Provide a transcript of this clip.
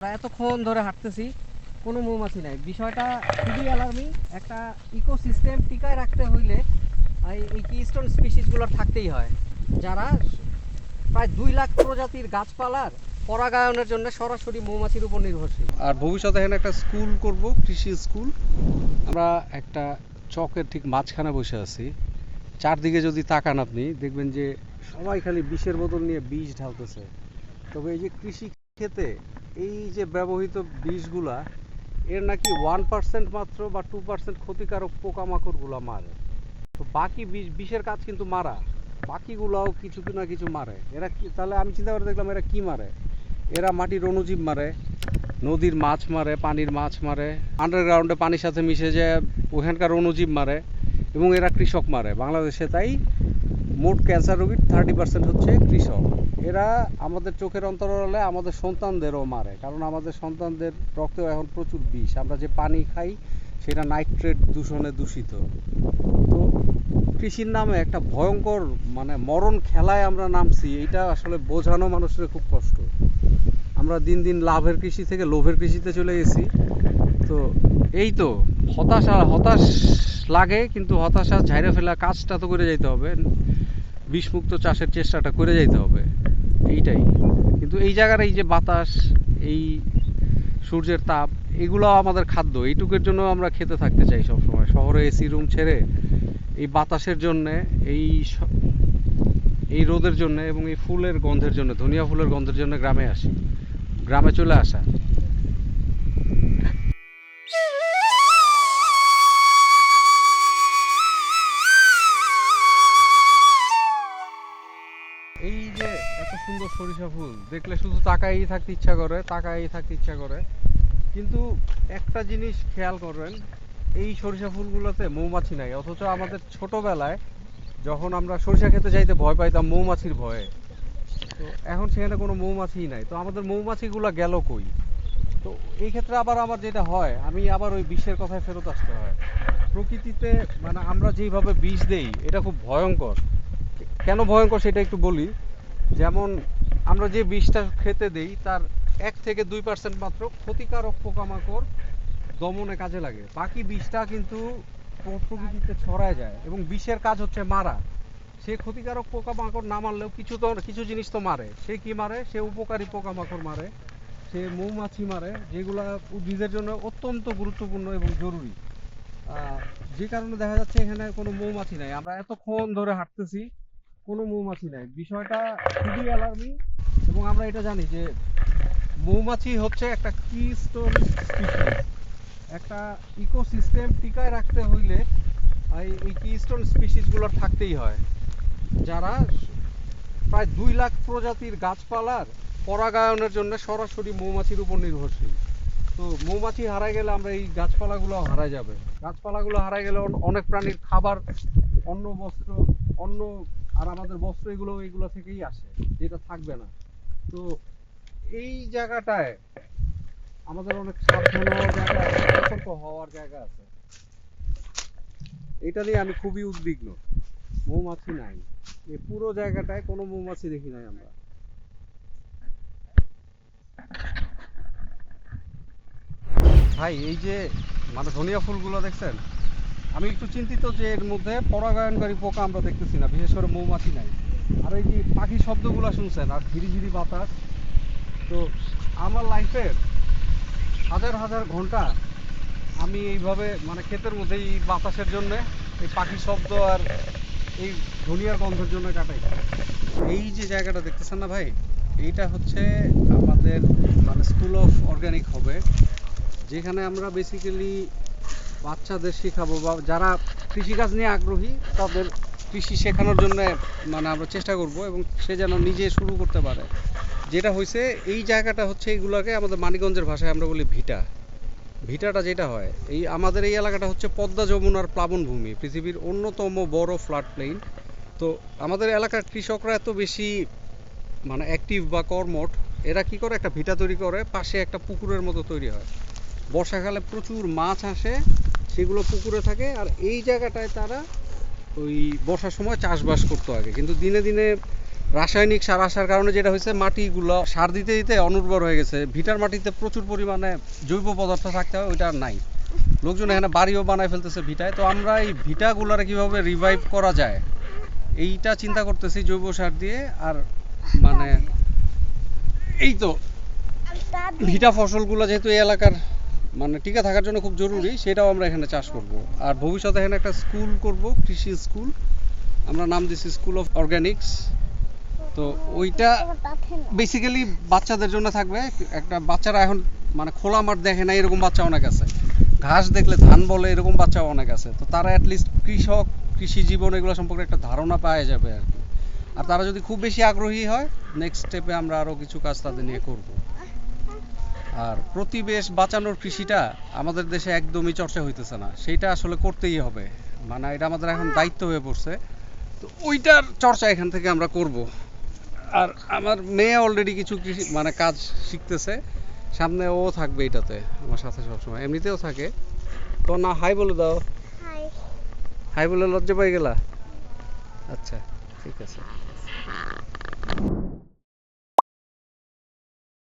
এতক্ষণ ধরে হাঁটতেছি, কোনো মৌমাছি নাই। বিষয়টা খুবই অ্যালার্মিং। একটা ইকোসিস্টেম টিকায় রাখতে হইলে এই কিস্টোন স্পিসিসগুলো থাকতেই হয়, যারা প্রায় 2 লাখ প্রজাতির গাছপালার পরাগায়নের জন্য সরাসরি মৌমাছির উপর নির্ভরশীল। আর ভবিষ্যতে এখানে একটা স্কুল করব, কৃষি স্কুল। আমরা একটা চকের ঠিক মাঝখানে বসে আছি। চারদিকে যদি তাকান আপনি দেখবেন যে সবাই খালি বিষের বোতল নিয়ে বিষ ঢালতেছে। তবে এই যে কৃষি ক্ষেতে এই যে ব্যবহৃত বিষগুলা, এর নাকি 1% মাত্র বা 2% ক্ষতিকারক পোকামাকড়গুলো মারে। তো বাকি বিষের কাজ কিন্তু মারা, বাকিগুলাও কিছু না কিছু মারে। এরা কি, তাহলে আমি চিন্তা করে দেখলাম এরা কি মারে। এরা মাটির অণুজীব মারে, নদীর মাছ মারে, পানির মাছ মারে, আন্ডারগ্রাউন্ডে পানির সাথে মিশে যায় ওখানকার অণুজীব মারে, এবং এরা কৃষক মারে বাংলাদেশে। তাই মোট ক্যান্সার রোগীর 30% হচ্ছে কৃষক। এরা আমাদের চোখের অন্তরালে আমাদের সন্তানদেরও মারে, কারণ আমাদের সন্তানদের রক্তেও এখন প্রচুর বিষ। আমরা যে পানি খাই সেটা নাইট্রেট দূষণে দূষিত। তো কৃষির নামে একটা ভয়ঙ্কর মরণ খেলায় আমরা নামছি, এইটা আসলে বোঝানো মানুষের খুব কষ্ট। আমরা দিন দিন লাভের কৃষি থেকে লোভের কৃষিতে চলে গেছি। তো এই তো হতাশ লাগে, কিন্তু হতাশা ঝাইরে ফেলা কাজটা তো করে যাইতে হবে, বিষমুক্ত চাষের চেষ্টাটা করে যাইতে হবে, এইটাই। কিন্তু এই জায়গার এই যে বাতাস, এই সূর্যের তাপ, এগুলো আমাদের খাদ্য। এইটুকুর জন্য আমরা খেতে থাকতে চাই সবসময়। শহরে এসি রুম ছেড়ে এই বাতাসের জন্যে, এই এই রোদের জন্য এবং এই ফুলের গন্ধের জন্য, ধনিয়া ফুলের গন্ধের জন্য গ্রামে আসি, গ্রামে চলে আসা। এই যে এত সুন্দর সরিষা ফুল দেখলে শুধু তাকাই থাকতে ইচ্ছা করে। কিন্তু একটা জিনিস খেয়াল করবেন, এই সরিষা ফুলগুলোতে মৌমাছি নাই। অথচ আমাদের ছোটবেলায় যখন আমরা সরিষা খেতে যাইতে ভয় পাইতাম মৌমাছির ভয়ে, তো এখন সেখানে কোনো মৌমাছিই নাই। তো আমাদের মৌমাছিগুলো গেল কই? তো এই ক্ষেত্রে আবার আমার যেটা হয়, আমি আবার ওই বিষের কথায় ফেরত আসতে হয়। প্রকৃতিতে আমরা যেইভাবে বিষ দেই, এটা খুব ভয়ঙ্কর। কেন ভয়ঙ্কর সেটা একটু বলি। যেমন আমরা যে বিষটা খেতে দেই তার 1 থেকে 2% মাত্র ক্ষতিকারক পোকামাকড় দমনে কাজে লাগে। বাকি বিষটা কিন্তু প্রকৃতিতে ছড়ায় যায়, এবং বিষের কাজ হচ্ছে মারা। সে ক্ষতিকারক পোকামাকড় না মারলেও কিছু জিনিস তো মারে। সে কি মারে? সে উপকারী পোকামাকড় মারে, সে মৌমাছি মারে, যেগুলা উদ্ভিদের জন্য অত্যন্ত গুরুত্বপূর্ণ এবং জরুরি। যে কারণে দেখা যাচ্ছে এখানে কোনো মৌমাছি নাই। আমরা এতক্ষণ ধরে হাঁটতেছি, কোনো মৌমাছি নাই। বিষয়টা খুবই অ্যালার্মিং। এবং আমরা এটা জানি যে মৌমাছি হচ্ছে একটা কিস্টোন স্পিসিস। একটা ইকোসিস্টেম টিকায় রাখতে হইলে এই কিস্টোন স্পিসিসগুলোর থাকতেই হয়, যারা প্রায় 2 লাখ প্রজাতির গাছপালার পরাগায়নের জন্য সরাসরি মৌমাছির উপর নির্ভরশীল। তো মৌমাছি হারায় গেলে আমরা এই গাছপালাগুলো হারায় যাবে। গাছপালাগুলো হারায় গেলে অনেক প্রাণীর খাবার, অন্ন, বস্ত্র, অন্ন আর আমাদের বস্ত্র এগুলো থেকেই আসে, যেটা থাকবে না। তো এই জায়গাটায় আমাদের অনেক সাবধান হওয়ার জায়গা আছে, সতর্ক হওয়ার জায়গা আছে। এটা নিয়ে আমি খুবই উদ্বিগ্ন। মৌমাছি নাই, এই পুরো জায়গাটায় কোনো মৌমাছি দেখি নাই আমরা। ভাই, এই যে ধনিয়া ফুলগুলো দেখছেন, আমি একটু চিন্তিত যে এর মধ্যে পরাগায়নকারী পোকা আমরা দেখতেছি না, বিশেষ করে মৌমাছি নাই। আর এই যে পাখির শব্দগুলো শুনছেন, আর ঝিরিঝিরি বাতাস। তো আমার লাইফের হাজার হাজার ঘন্টা আমি এইভাবে ক্ষেতের মধ্যে এই বাতাসের জন্য, এই পাখির শব্দ আর এই ধনিয়ার গন্ধের জন্য কাটাই। এই যে জায়গাটা দেখতেছেন না ভাই, এইটা হচ্ছে আমাদের স্কুল অফ অর্গানিক হবে, যেখানে আমরা বেসিক্যালি বাচ্চাদের শেখাবো, বা যারা কৃষিকাজ নিয়ে আগ্রহী তাদের কৃষি শেখানোর জন্য আমরা চেষ্টা করব, এবং সে যেন নিজে শুরু করতে পারে। যেটা হয়েছে, এই জায়গাটা হচ্ছে, এইগুলোকে আমাদের মানিকগঞ্জের ভাষায় আমরা বলি ভিটা। ভিটাটা যেটা হয়, এই আমাদের এই এলাকাটা হচ্ছে পদ্মা যমুনার প্লাবনভূমি, পৃথিবীর অন্যতম বড় ফ্লাড প্লেন। তো আমাদের এলাকার কৃষকরা এত বেশি অ্যাক্টিভ বা কর্মঠ, এরা কি করে, একটা ভিটা তৈরি করে, পাশে একটা পুকুরের মতো তৈরি হয়। বর্ষাকালে প্রচুর মাছ আসে, সেগুলো পুকুরে থাকে। আর এই জায়গাটায় তারা ওই বর্ষার সময় চাষবাস করতো আগে, কিন্তু দিনে দিনে রাসায়নিক সার আসার কারণে যেটা হয়েছে, মাটিগুলো সার দিতে দিতে অনুর্বর হয়ে গেছে। ভিটার মাটিতে প্রচুর পরিমাণে জৈব পদার্থ থাকতে হয়, ওইটা আর নাই। লোকজন এখানে বাড়িও বানায় ফেলতেছে ভিটায়। তো আমরা এই ভিটাগুলোরে কিভাবে রিভাইভ করা যায় এইটা চিন্তা করতেছি জৈব সার দিয়ে। আর মানে এই তো ভিটা ফসলগুলো যেহেতু এই এলাকার মানে টিকে থাকার জন্য খুব জরুরি, সেটাও আমরা এখানে চাষ করব। আর ভবিষ্যতে এখানে একটা স্কুল করব, কৃষি স্কুল। আমরা নাম দিচ্ছি স্কুল অফ অর্গানিক্স। তো ওইটা বেসিক্যালি বাচ্চাদের জন্য থাকবে। একটা বাচ্চারা এখন মানে খোলা মাঠ দেখে না, এরকম বাচ্চা অনেক আছে। ঘাস দেখলে ধান বলে, এরকম বাচ্চাও অনেক আছে। তো তারা অ্যাটলিস্ট কৃষক, কৃষি জীবন এগুলো সম্পর্কে একটা ধারণা পাওয়া যাবে আর কি। আর তারা যদি খুব বেশি আগ্রহী হয়, নেক্সট স্টেপে আমরা আরও কিছু কাজ তাদের নিয়ে করব। আর প্রতিবেশ বাঁচানোর কৃষিটা আমাদের দেশে একদমই চর্চা হইতেছে না, সেইটা আসলে করতেই হবে। মানে এটা আমাদের এখন দায়িত্ব হয়ে পড়ছে। তো ওইটার চর্চা এখান থেকে আমরা করব। আর আমার মেয়ে অলরেডি কিছু কৃষি মানে কাজ শিখতেছে, সামনে ও থাকবে এটাতে আমার সাথে সবসময়, এমনিতেও থাকে। তো না, হাই বলে দাও। হাই। হাই বলে লজ্জা পাই গেলা? আচ্ছা, ঠিক আছে।